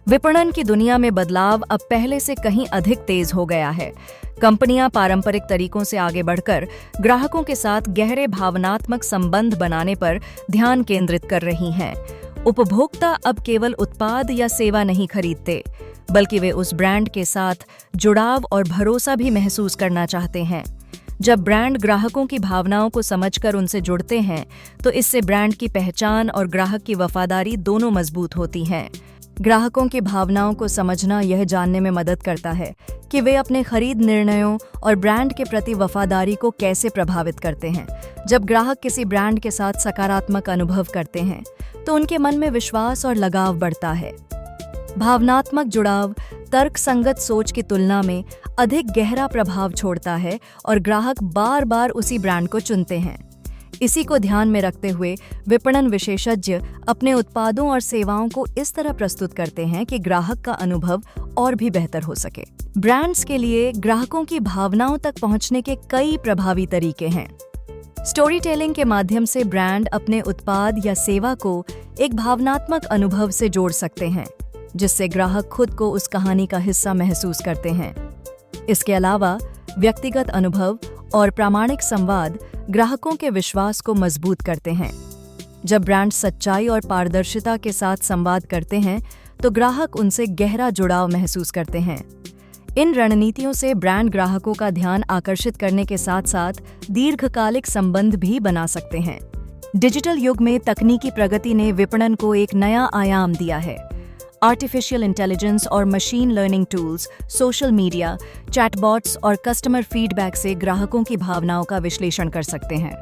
विपणन की दुनिया में बदलाव अब पहले से कहीं अधिक तेज हो गया है। कंपनियां पारंपरिक तरीकों से आगे बढ़कर ग्राहकों के साथ गहरे भावनात्मक संबंध बनाने पर ध्यान केंद्रित कर रही हैं। उपभोक्ता अब केवल उत्पाद या सेवा नहीं खरीदते, बल्कि वे उस ब्रांड के साथ जुड़ाव और भरोसा भी महसूस करना चाहते हैं। जब ब्रांड ग्राहकों की भावनाओं को समझकर उनसे जुड़ते हैं, तो इससे ब्रांड की पहचान और ग्राहक की वफादारी दोनों मजबूत होती हैं। ग्राहकों की भावनाओं को समझना यह जानने में मदद करता है कि वे अपने खरीद निर्णयों और ब्रांड के प्रति वफादारी को कैसे प्रभावित करते हैं। जब ग्राहक किसी ब्रांड के साथ सकारात्मक अनुभव करते हैं, तो उनके मन में विश्वास और लगाव बढ़ता है। भावनात्मक जुड़ाव तर्कसंगत सोच की तुलना में अधिक गहरा प्रभाव छोड़ता है और ग्राहक बार बार उसी ब्रांड को चुनते हैं। इसी को ध्यान में रखते हुए विपणन विशेषज्ञ अपने उत्पादों और सेवाओं को इस तरह प्रस्तुत करते हैं कि ग्राहक का अनुभव और भी बेहतर हो सके। ब्रांड्स के लिए ग्राहकों की भावनाओं तक पहुंचने के कई प्रभावी तरीके हैं। स्टोरी टेलिंग के माध्यम से ब्रांड अपने उत्पाद या सेवा को एक भावनात्मक अनुभव से जोड़ सकते हैं, जिससे ग्राहक खुद को उस कहानी का हिस्सा महसूस करते हैं। इसके अलावा व्यक्तिगत अनुभव और प्रामाणिक संवाद ग्राहकों के विश्वास को मजबूत करते हैं। जब ब्रांड सच्चाई और पारदर्शिता के साथ संवाद करते हैं, तो ग्राहक उनसे गहरा जुड़ाव महसूस करते हैं। इन रणनीतियों से ब्रांड ग्राहकों का ध्यान आकर्षित करने के साथ साथ दीर्घकालिक संबंध भी बना सकते हैं। डिजिटल युग में तकनीकी प्रगति ने विपणन को एक नया आयाम दिया है। आर्टिफिशियल इंटेलिजेंस और machine learning tools, social media, chatbots और कस्टमर फीडबैक से ग्राहकों की भावनाओं का विश्लेषण कर सकते हैं।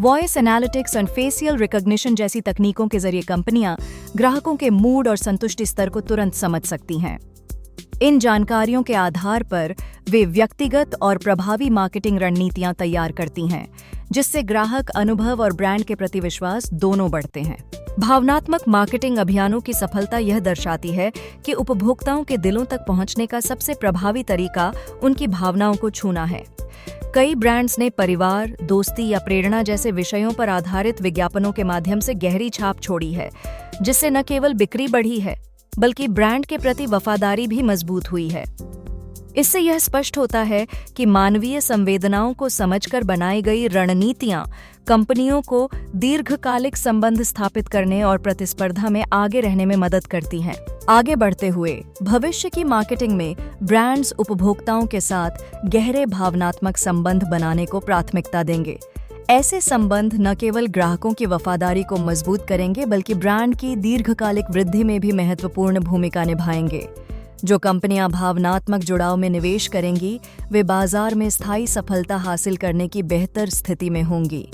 वॉइस एनालिटिक्स और फेशियल रिकॉग्निशन जैसी तकनीकों के जरिए कंपनियां ग्राहकों के मूड और संतुष्टि स्तर को तुरंत समझ सकती हैं। इन जानकारियों के आधार पर वे व्यक्तिगत और प्रभावी मार्केटिंग रणनीतियां तैयार करती हैं, जिससे ग्राहक अनुभव और ब्रांड के प्रति विश्वास दोनों बढ़ते हैं। भावनात्मक मार्केटिंग अभियानों की सफलता यह दर्शाती है कि उपभोक्ताओं के दिलों तक पहुंचने का सबसे प्रभावी तरीका उनकी भावनाओं को छूना है। कई ब्रांड्स ने परिवार, दोस्ती या प्रेरणा जैसे विषयों पर आधारित विज्ञापनों के माध्यम से गहरी छाप छोड़ी है, जिससे न केवल बिक्री बढ़ी है, बल्कि ब्रांड के प्रति वफादारी भी मजबूत हुई है। इससे यह स्पष्ट होता है कि मानवीय संवेदनाओं को समझकर बनाई गई रणनीतियां कंपनियों को दीर्घकालिक संबंध स्थापित करने और प्रतिस्पर्धा में आगे रहने में मदद करती हैं। आगे बढ़ते हुए भविष्य की मार्केटिंग में ब्रांड्स उपभोक्ताओं के साथ गहरे भावनात्मक संबंध बनाने को प्राथमिकता देंगे। ऐसे संबंध न केवल ग्राहकों की वफादारी को मजबूत करेंगे, बल्कि ब्रांड की दीर्घकालिक वृद्धि में भी महत्वपूर्ण भूमिका निभाएंगे। जो कंपनियां भावनात्मक जुड़ाव में निवेश करेंगी, वे बाजार में स्थायी सफलता हासिल करने की बेहतर स्थिति में होंगी।